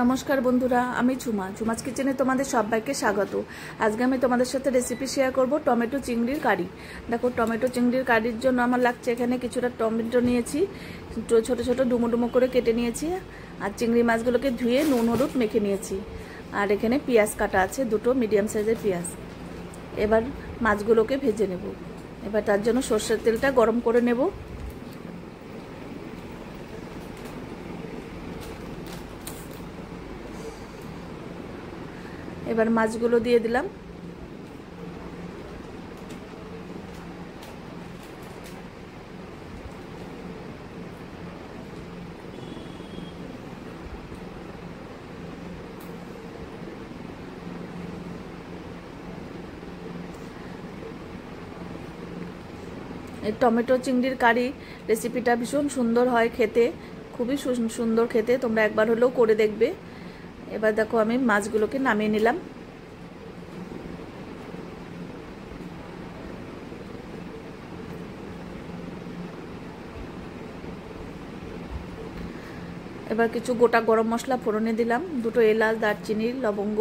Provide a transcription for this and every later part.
নমস্কার বন্ধুরা, আমি ঝুমাজ কিচেনে তোমাদের সবাইকে স্বাগত। আজকে আমি তোমাদের সাথে রেসিপি শেয়ার করব টমেটো চিংড়ির কারি। দেখো, টমেটো চিংড়ির কারির জন্য আমার লাগছে এখানে কিছুটা টমেটো নিয়েছি, ছোট ছোট ডুমো ডুমো করে কেটে নিয়েছি, আর চিংড়ি মাছগুলোকে ধুয়ে নুন হলুদ মেখে নিয়েছি। আর এখানে পেঁয়াজ কাটা আছে, দুটো মিডিয়াম সাইজের পেঁয়াজ। এবার মাছগুলোকে ভেজে নেব। এবার তার জন্য সর্ষের তেলটা গরম করে নেব। এবার মাছগুলো দিয়ে দিলাম। এই টমেটো চিংড়ির কারি রেসিপিটা ভীষণ সুন্দর হয় খেতে, খুবই সুন্দর খেতে, তোমরা একবার হলেও করে দেখবে। এবার দেখো, আমি মাছগুলোকে নামিয়ে নিলাম। এবার কিছু গোটা গরম মশলা ফোড়নে দিলাম, দুটো এলাচ, দারচিনি, লবঙ্গ।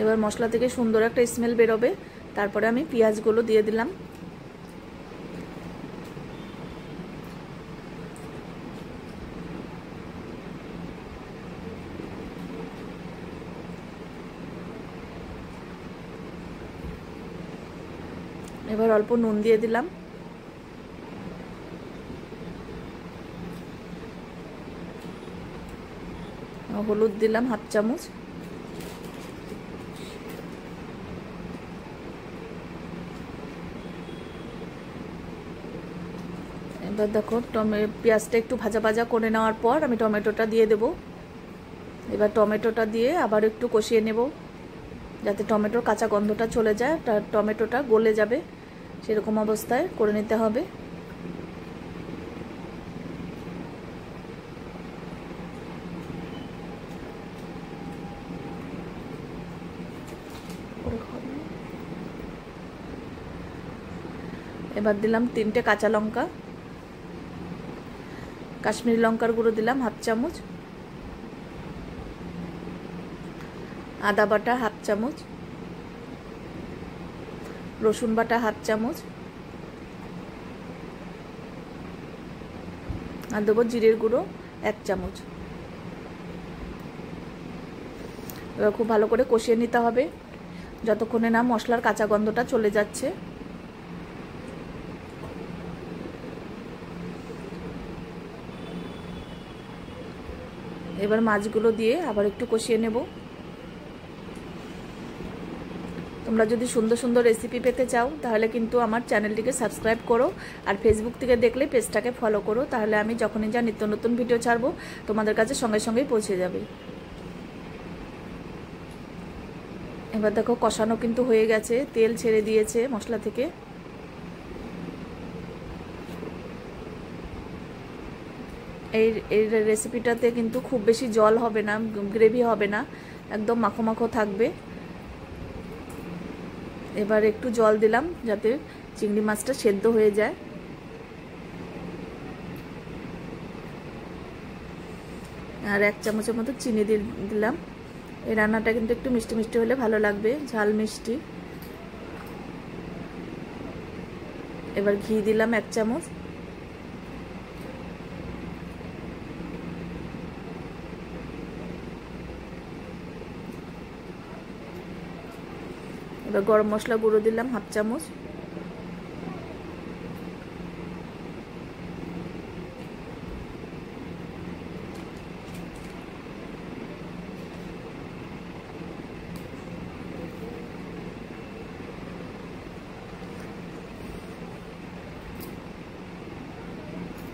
এবার মশলা থেকে সুন্দর একটা স্মেল বেরোবে, তারপরে আমি পেঁয়াজগুলো দিয়ে দিলাম। এবার অল্প নুন দিয়ে দিলাম, হলুদ দিলাম হাফ চামচ, এবার দেখো পেঁয়াজটা একটু ভাজা ভাজা করে নেওয়ার পর আমি টমেটোটা দিয়ে দেব। এবার টমেটোটা দিয়ে আবার একটু কষিয়ে নেব, যাতে টমেটোর কাঁচা গন্ধটা চলে যায়, টমেটোটা গলে যাবে সেরকম অবস্থায় করে নিতে হবে। এবার দিলাম 3টে কাঁচা লঙ্কা, কাশ্মীরি লঙ্কার গুঁড়ো দিলাম হাফ চামচ, আদা বাটা হাফ চামচ, রসুন বাটা হাফ চামচ, আর দেবো জিরের গুঁড়ো 1 চামচ। এবার খুব ভালো করে কষিয়ে নিতে হবে যতক্ষণে না মশলার কাঁচা গন্ধটা চলে যাচ্ছে। এবার মাছগুলো দিয়ে আবার একটু কষিয়ে নেব। তোমরা যদি সুন্দর সুন্দর রেসিপি পেতে চাও তাহলে কিন্তু আমার চ্যানেলটিকে সাবস্ক্রাইব করো, আর ফেসবুক থেকে দেখলে পেজটাকে ফলো করো, তাহলে আমি যখনই যা নিত্য নতুন ভিডিও ছাড়বো তোমাদের কাছে সঙ্গে সঙ্গেই পৌঁছে যাবে। এবার দেখো, কষানো কিন্তু হয়ে গেছে, তেল ছেড়ে দিয়েছে মশলা থেকে। এই রেসিপিটাতে কিন্তু খুব বেশি জল হবে না, গ্রেভি হবে না, একদম মাখো মাখো থাকবে। এবার একটু জল দিলাম যাতে চিংড়ি মাছটা সেদ্ধ হয়ে যায়। আর 1 চামচের মতো চিনি দিলাম। এই রান্নাটা কিন্তু একটু মিষ্টি মিষ্টি হলে ভালো লাগবে, ঝাল মিষ্টি। এবার ঘি দিলাম 1 চামচ। এবার গরম মশলা গুঁড়ো দিলাম হাফ চামচ।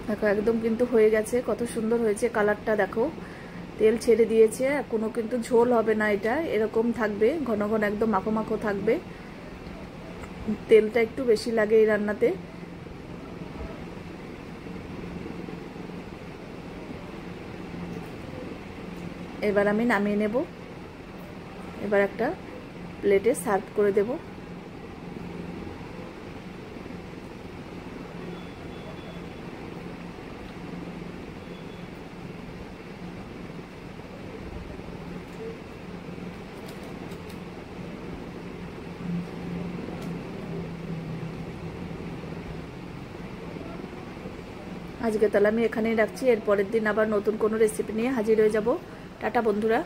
দেখো, একদম কিন্তু হয়ে গেছে, কত সুন্দর হয়েছে কালারটা। দেখো, তেল ছেড়ে দিয়েছে, কোনো কিন্তু ঝোল হবে না, এটা এরকম থাকবে, ঘন ঘন একদম মাখো মাখো থাকবে। তেলটা একটু বেশি লাগে এই রান্নাতে। এবার আমি নামিয়ে নেব। এবার একটা প্লেটে সার্ভ করে দেব। আজকে তাহলে আমি এখানেই রাখছি। এর পরের দিন আবার নতুন কোনো রেসিপি নিয়ে হাজির হয়ে যাব। টাটা বন্ধুরা।